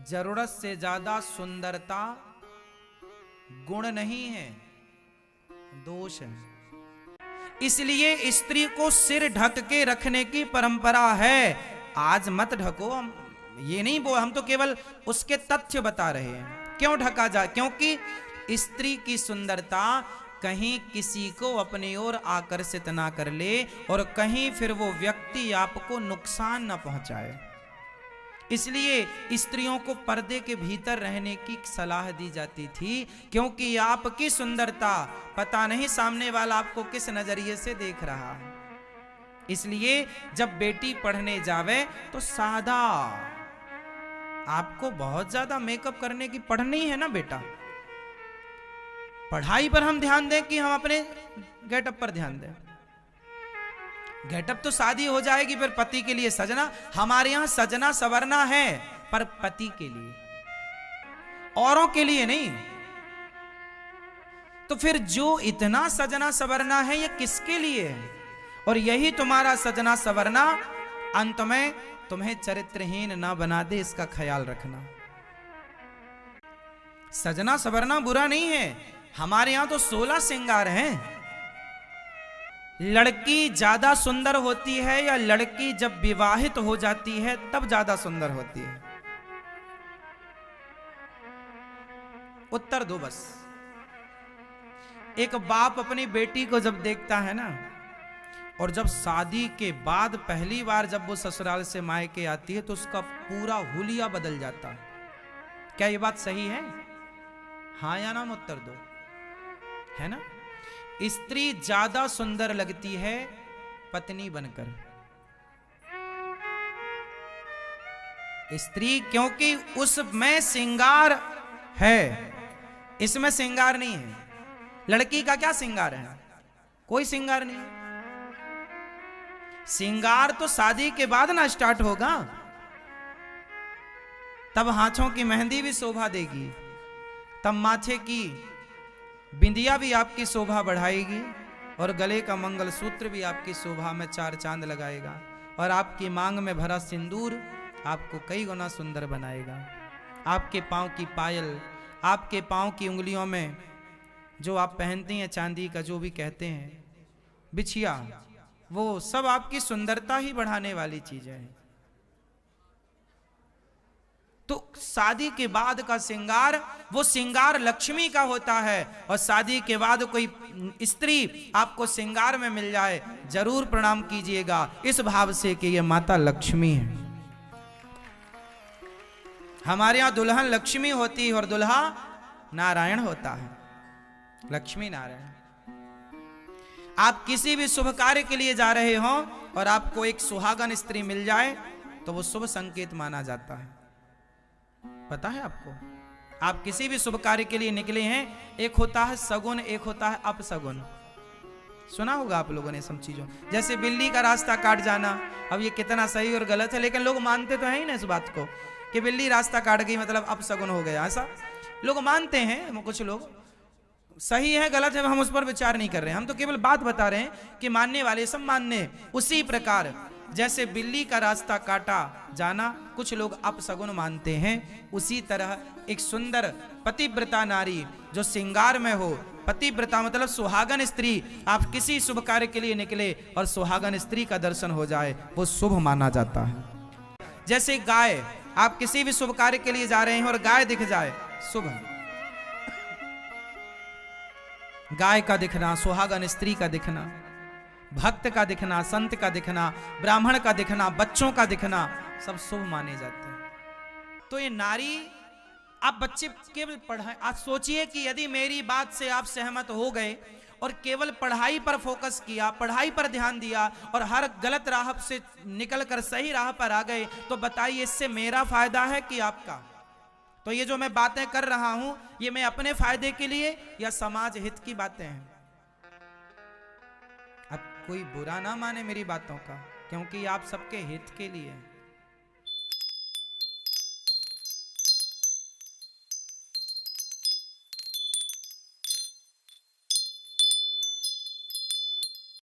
जरूरत से ज्यादा सुंदरता गुण नहीं है, दोष है। इसलिए स्त्री को सिर ढक के रखने की परंपरा है। आज मत ढको, ये नहीं बोल, हम तो केवल उसके तथ्य बता रहे हैं। क्यों ढका जाए? क्योंकि स्त्री की सुंदरता कहीं किसी को अपनी ओर आकर्षित ना कर ले और कहीं फिर वो व्यक्ति आपको नुकसान ना पहुंचाए। इसलिए स्त्रियों को पर्दे के भीतर रहने की सलाह दी जाती थी, क्योंकि आपकी सुंदरता पता नहीं सामने वाला आपको किस नजरिए से देख रहा है। इसलिए जब बेटी पढ़ने जावे तो सादा, आपको बहुत ज्यादा मेकअप करने की पढ़नी है ना बेटा, पढ़ाई पर हम ध्यान दें कि हम अपने गेटअप पर ध्यान दें। गेटअप तो शादी हो जाएगी, फिर पति के लिए सजना। हमारे यहां सजना सवरना है, पर पति के लिए, औरों के लिए नहीं। तो फिर जो इतना सजना सवरना है ये किसके लिए है? और यही तुम्हारा सजना सवरना अंत में तुम्हें चरित्रहीन ना बना दे, इसका ख्याल रखना। सजना सवरना बुरा नहीं है, हमारे यहां तो 16 श्रृंगार हैं। लड़की ज्यादा सुंदर होती है या लड़की जब विवाहित हो जाती है तब ज्यादा सुंदर होती है? उत्तर दो बस। एक बाप अपनी बेटी को जब देखता है ना, और जब शादी के बाद पहली बार जब वो ससुराल से मायके आती है तो उसका पूरा हुलिया बदल जाता है। क्या ये बात सही है? हाँ या ना उत्तर दो, है ना? स्त्री ज्यादा सुंदर लगती है पत्नी बनकर। स्त्री क्योंकि उसमें श्रृंगार है, इसमें श्रृंगार नहीं है। लड़की का क्या श्रृंगार है? कोई श्रृंगार नहीं। श्रृंगार तो शादी के बाद ना स्टार्ट होगा, तब हाथों की मेहंदी भी शोभा देगी, तब माथे की बिंदिया भी आपकी शोभा बढ़ाएगी, और गले का मंगलसूत्र भी आपकी शोभा में 4 चांद लगाएगा, और आपकी मांग में भरा सिंदूर आपको कई गुना सुंदर बनाएगा। आपके पांव की पायल, आपके पांव की उंगलियों में जो आप पहनती हैं चांदी का, जो भी कहते हैं बिछिया, वो सब आपकी सुंदरता ही बढ़ाने वाली चीजें हैं। तो शादी के बाद का श्रृंगार, वो श्रृंगार लक्ष्मी का होता है। और शादी के बाद कोई स्त्री आपको श्रृंगार में मिल जाए, जरूर प्रणाम कीजिएगा इस भाव से कि ये माता लक्ष्मी है। हमारे यहां दुल्हन लक्ष्मी होती है और दुल्हा नारायण होता है, लक्ष्मी नारायण। आप किसी भी शुभ कार्य के लिए जा रहे हो और आपको एक सुहागन स्त्री मिल जाए तो वो शुभ संकेत माना जाता है। पता है आपको? आप किसी भी शुभ कार्य के लिए निकले हैं, एक होता है सगुन, एक होता है अपसगुन। सुना होगा आप लोगों ने सब चीजों। जैसे बिल्ली का रास्ता काट जाना, अब ये कितना सही और गलत है, लेकिन लोग मानते तो है ही ना इस बात को कि बिल्ली रास्ता काट गई मतलब अपसगुन हो गया, ऐसा लोग मानते हैं। कुछ लोग सही है गलत है हम उस पर विचार नहीं कर रहे हैं, हम तो केवल बात बता रहे हैं कि मानने वाले सब मानने। उसी प्रकार जैसे बिल्ली का रास्ता काटा जाना कुछ लोग अपसगुन मानते हैं, उसी तरह एक सुंदर पतिव्रता नारी जो श्रृंगार में हो, पतिव्रता मतलब सुहागन स्त्री, आप किसी शुभ कार्य के लिए निकले और सुहागन स्त्री का दर्शन हो जाए, वो शुभ माना जाता है। जैसे गाय, आप किसी भी शुभ कार्य के लिए जा रहे हैं और गाय दिख जाए, शुभ। गाय का दिखना, सुहागन स्त्री का दिखना, भक्त का दिखना, संत का दिखना, ब्राह्मण का दिखना, बच्चों का दिखना, सब शुभ माने जाते हैं। तो ये नारी, आप बच्चे केवल पढ़ाई, आप सोचिए कि यदि मेरी बात से आप सहमत हो गए और केवल पढ़ाई पर फोकस किया, पढ़ाई पर ध्यान दिया और हर गलत राह से निकलकर सही राह पर आ गए, तो बताइए इससे मेरा फायदा है कि आपका? तो ये जो मैं बातें कर रहा हूं, ये मैं अपने फायदे के लिए या समाज हित की बातें हैं? अब कोई बुरा ना माने मेरी बातों का, क्योंकि आप सबके हित के लिए।